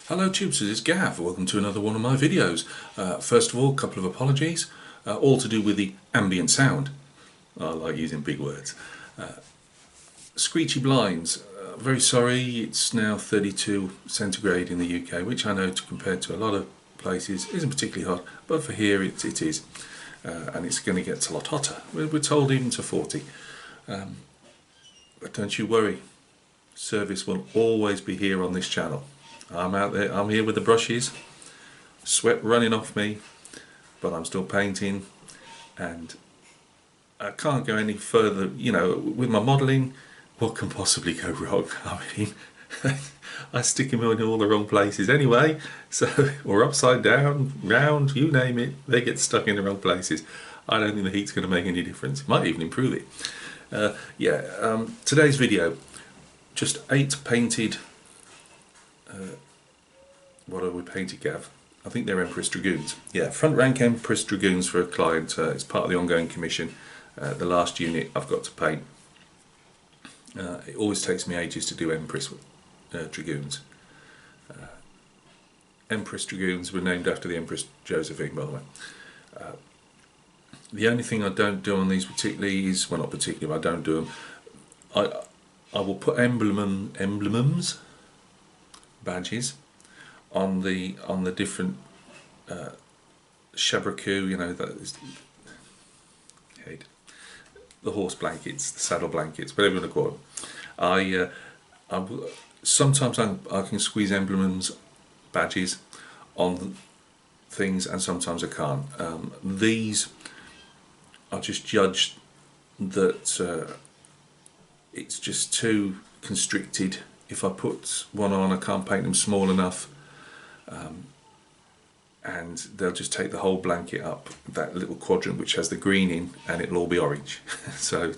Hello Tubesters, it's Gav. Welcome to another one of my videos. First of all, a couple of apologies, all to do with the ambient sound. I like using big words. Screechy blinds, very sorry, it's now 32 centigrade in the UK, which I know compared to a lot of places isn't particularly hot, but for here it is. And it's going to get a lot hotter. We're told even to 40. But don't you worry, service will always be here on this channel. I'm out there, I'm here with the brushes, sweat running off me, but I'm still painting, and I can't go any further, you know, with my modelling. What can possibly go wrong? I mean, I stick them in all the wrong places anyway, so, or upside down, round, you name it, they get stuck in the wrong places. I don't think the heat's going to make any difference. It might even improve it. Today's video, just 8 painted, what are we painted, Gav? I think they're Empress Dragoons. Yeah, front rank Empress Dragoons for a client. It's part of the ongoing commission. The last unit I've got to paint. It always takes me ages to do Empress Dragoons. Empress Dragoons were named after the Empress Josephine, by the way. The only thing I don't do on these particularly is, well, not particularly, but I don't do them. I will put emblems, badges, on the different shabraku, you know, that is the horse blankets, the saddle blankets, whatever you want to call them. Sometimes I can squeeze emblems, badges on things, and sometimes I can't. These I just judged that it's just too constricted. If I put one on, I can't paint them small enough, and they'll just take the whole blanket up, that little quadrant which has the green in, and it'll all be orange. So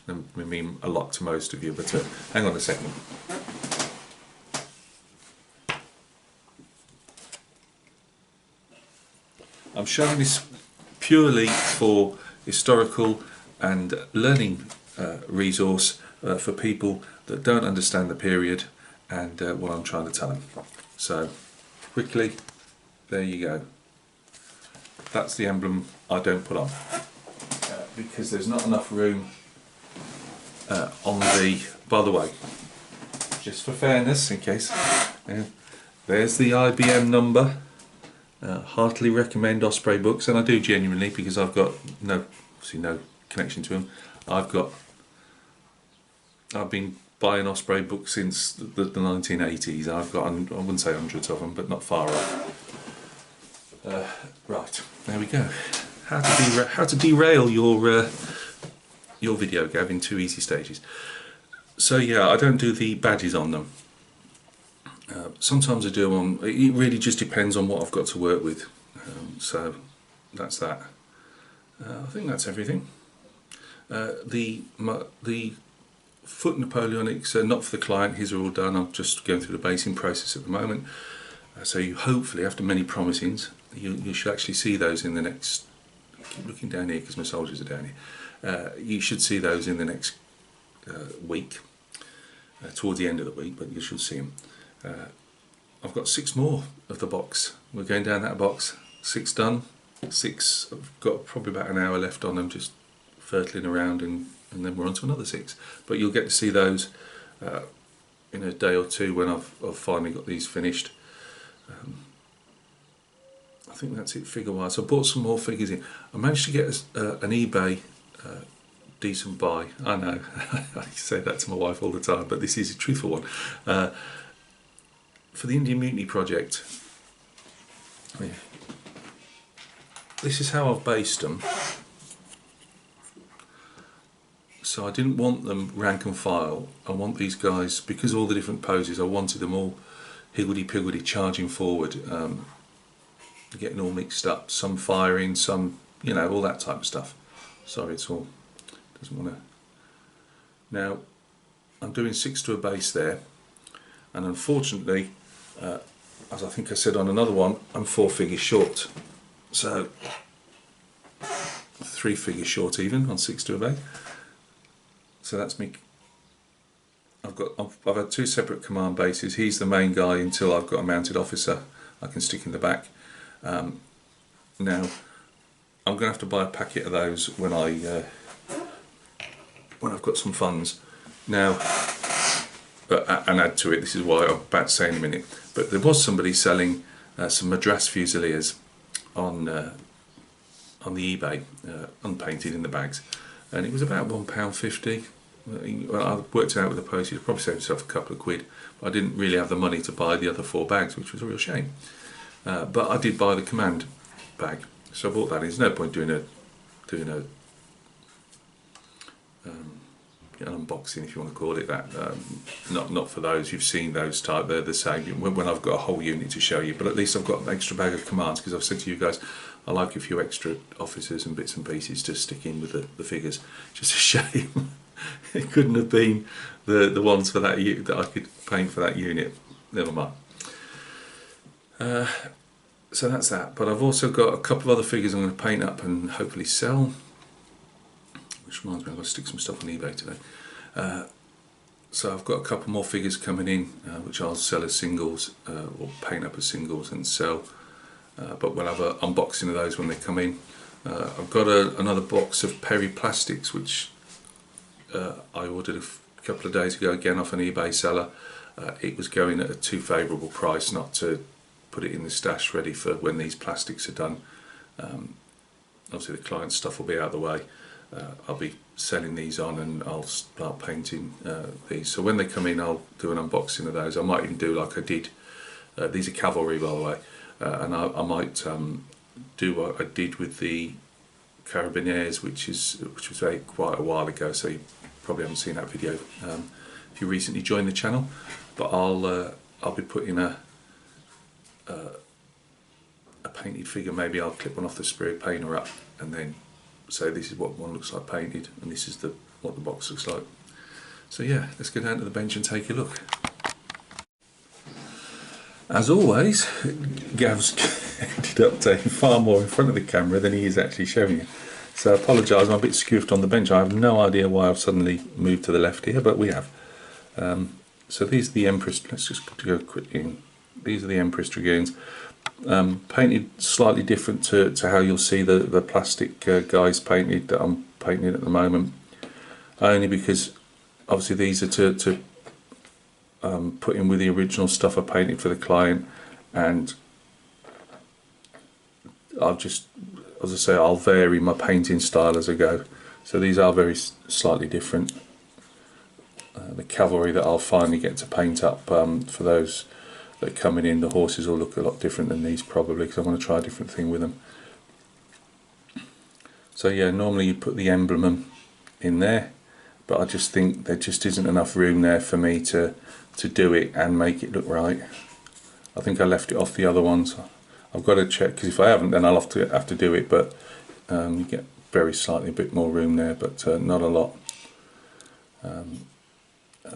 that may mean a lot to most of you, but hang on a second. I'm showing this purely for historical and learning resource for people that don't understand the period and what I'm trying to tell them. So quickly, there you go. That's the emblem I don't put on because there's not enough room on the, by the way, just for fairness, in case, there's the IBM number. Heartily recommend Osprey books, and I do genuinely, because I've got obviously no connection to them. I've been buying Osprey books since the 1980s. I've got, I wouldn't say hundreds of them, but not far off. Right, there we go. How to derail your video, Gav, in 2 easy stages. So yeah, I don't do the badges on them. Sometimes I do on. It really just depends on what I've got to work with. So that's that. I think that's everything. The foot Napoleonics are not for the client. His are all done. I'm just going through the basing process at the moment. So you hopefully, after many promisings, you should actually see those in the next. I keep looking down here because my soldiers are down here. You should see those in the next week, towards the end of the week, but you should see them. I've got 6 more of the box. We're going down that box. 6 done. 6. I've got probably about an hour left on them, just fertling around, and then we're on to another 6. But you'll get to see those in a day or 2 when I've finally got these finished. I think that's it figure-wise. I bought some more figures in. I managed to get an eBay decent buy. I know, I say that to my wife all the time, but this is a truthful one. For the Indian Mutiny project, this is how I've based them. So I didn't want them rank and file. I want these guys, because all the different poses, I wanted them all higgledy-piggledy charging forward, getting all mixed up, some firing, some, you know, all that type of stuff. Sorry, it's all, doesn't want to. Now, I'm doing 6 to a base there, and unfortunately, as I think I said on another one, I'm 4 figures short. So 3 figures short even on 6 to a base. So that's me I've had two separate command bases. He's the main guy until I've got a mounted officer I can stick in the back. Now I'm going to have to buy a packet of those when I've got some funds. Now, and add to it, this is why I'm about to say in a minute, but there was somebody selling some Madras Fusiliers on the eBay, unpainted in the bags, and it was about £1.50. Well, I worked it out with the postage, I probably saved myself a couple of quid, but I didn't really have the money to buy the other 4 bags, which was a real shame. But I did buy the command bag, so I bought that. There's no point doing an unboxing, if you want to call it that. Not for those, you've seen those type, they're the same when I've got a whole unit to show you, but at least I've got an extra bag of commands, because I've said to you guys I like a few extra officers and bits and pieces to stick in with the figures. Just a shame it couldn't have been the ones for that that I could paint for that unit. Never mind. So that's that, but I've also got a couple of other figures I'm going to paint up and hopefully sell, which reminds me I've got to stick some stuff on eBay today. So I've got a couple more figures coming in, which I'll sell as singles, or paint up as singles and sell, but we'll have an unboxing of those when they come in. I've got another box of Perry plastics, which I ordered a couple of days ago, again off an eBay seller. It was going at a too favourable price not to put it in the stash ready for when these plastics are done. Obviously the client's stuff will be out of the way. I'll be selling these on and I'll start painting these. So when they come in I'll do an unboxing of those. I might even do like I did, these are cavalry by the way, and I might do what I did with the Carabiniers, which was quite a while ago, so you probably haven't seen that video if you recently joined the channel. But I'll be putting a painted figure. Maybe I'll clip one off the spirit painter up and then say this is what one looks like painted, and this is what the box looks like. So yeah, let's go down to the bench and take a look. As always, Gav's ended up taking far more in front of the camera than he is actually showing you. So I apologise, I'm a bit scoofed on the bench. I have no idea why I've suddenly moved to the left here, but we have. So these are the Empress, let's just go quickly in. These are the Empress Dragoons. Painted slightly different to how you'll see the plastic guys painted that I'm painting at the moment, only because obviously these are to put in with the original stuff I painted for the client, and I've just, as I say, I'll vary my painting style as I go. So these are very slightly different. The cavalry that I'll finally get to paint up for those that are coming in, the horses will look a lot different than these probably, because I want to try a different thing with them. So yeah, normally you put the emblem in there, but I just think there just isn't enough room there for me to do it and make it look right. I think I left it off the other ones. I've got to check, because if I haven't then I'll have to do it, but you get very slightly a bit more room there, but not a lot.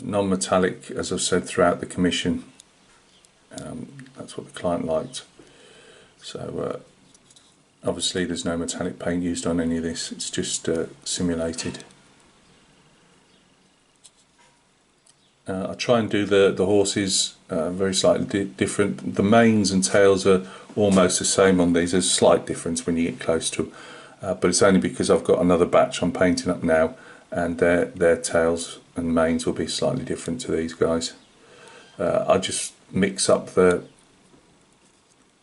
Non-metallic, as I've said throughout the commission, that's what the client liked. So obviously there's no metallic paint used on any of this, it's just simulated. I try and do the horses very slightly different. The manes and tails are almost the same on these. There's a slight difference when you get close to them, but it's only because I've got another batch I'm painting up now, and their tails and manes will be slightly different to these guys. I just mix up the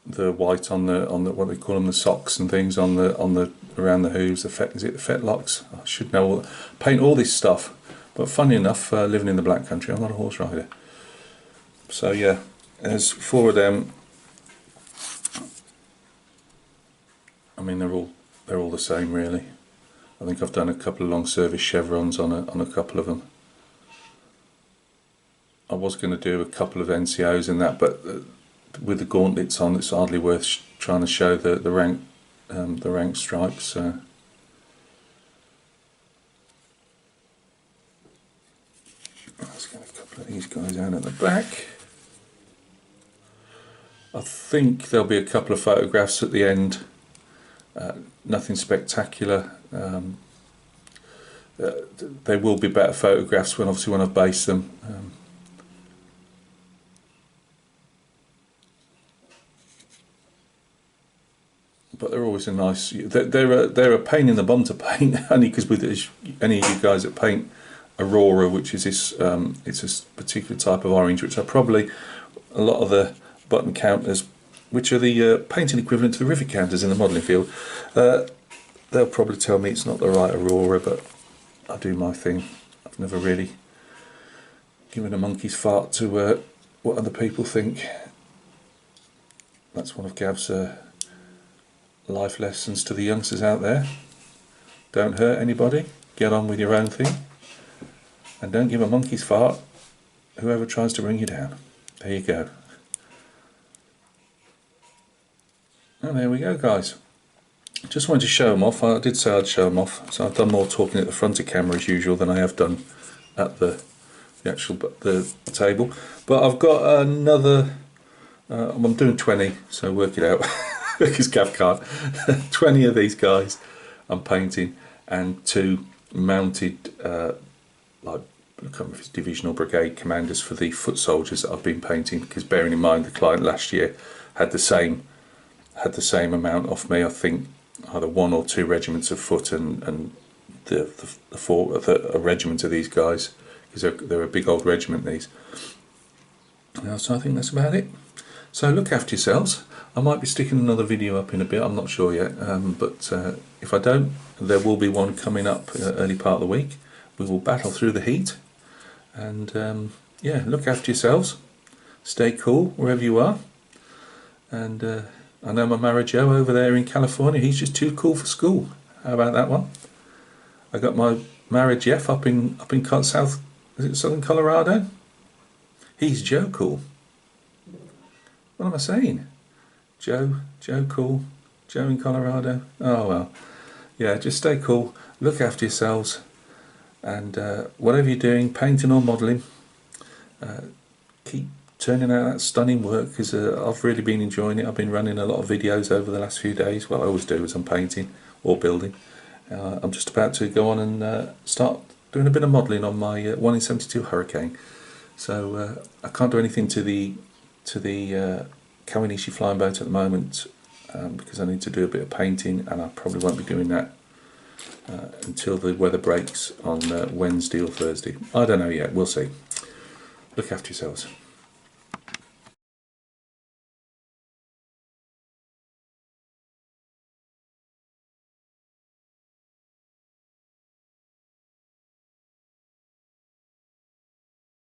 white on the what they call them, the socks and things on the around the hooves. Is it the fetlocks? I should know. Paint all this stuff. But funny enough, living in the Black Country, I'm not a horse rider. So yeah, there's 4 of them. I mean, they're all the same really. I think I've done a couple of long service chevrons on a couple of them. I was going to do a couple of NCOs in that, but with the gauntlets on, it's hardly worth trying to show the rank stripes. So. Let's get a couple of these guys out at the back. I think there'll be a couple of photographs at the end. Nothing spectacular. they will be better photographs when obviously when I've based them. But they're always a nice. They're a pain in the bum to paint, only because with any of you guys that paint Aurora, which is this, it's a particular type of orange, which are probably a lot of the button counters, which are the painting equivalent to the rivet counters in the modelling field. They'll probably tell me it's not the right Aurora, but I do my thing. I've never really given a monkey's fart to what other people think. That's one of Gav's life lessons to the youngsters out there. Don't hurt anybody, get on with your own thing, and don't give a monkey's fart whoever tries to bring you down. There you go. And there we go, guys. Just wanted to show them off. I did say I'd show them off, so I've done more talking at the front of camera as usual than I have done at the table. But I've got another, I'm doing 20, so work it out. Because Gav can't. 20 of these guys I'm painting, and 2 mounted like, I can't remember if it's divisional brigade commanders for the foot soldiers that I've been painting, because bearing in mind the client last year had the same amount off me. I think either 1 or 2 regiments of foot and a regiment of these guys, because they're a big old regiment, these. So I think that's about it. So look after yourselves. I might be sticking another video up in a bit, I'm not sure yet, but if I don't, there will be one coming up early part of the week. We will battle through the heat, and yeah, look after yourselves, stay cool wherever you are, and I know my Mara Joe over there in California, he's just too cool for school. How about that one? I got my Mara Jeff up in south, is it southern Colorado? He's Joe cool. What am I saying? Joe cool, Joe in Colorado. Oh well, yeah, just stay cool, look after yourselves, and whatever you're doing, painting or modelling, keep turning out that stunning work, because I've really been enjoying it. I've been running a lot of videos over the last few days. Well, I always do as I'm painting or building. I'm just about to go on and start doing a bit of modelling on my 1 in 72 Hurricane. So I can't do anything to the Kawanishi flying boat at the moment, because I need to do a bit of painting, and I probably won't be doing that until the weather breaks on Wednesday or Thursday. I don't know yet, we'll see. Look after yourselves.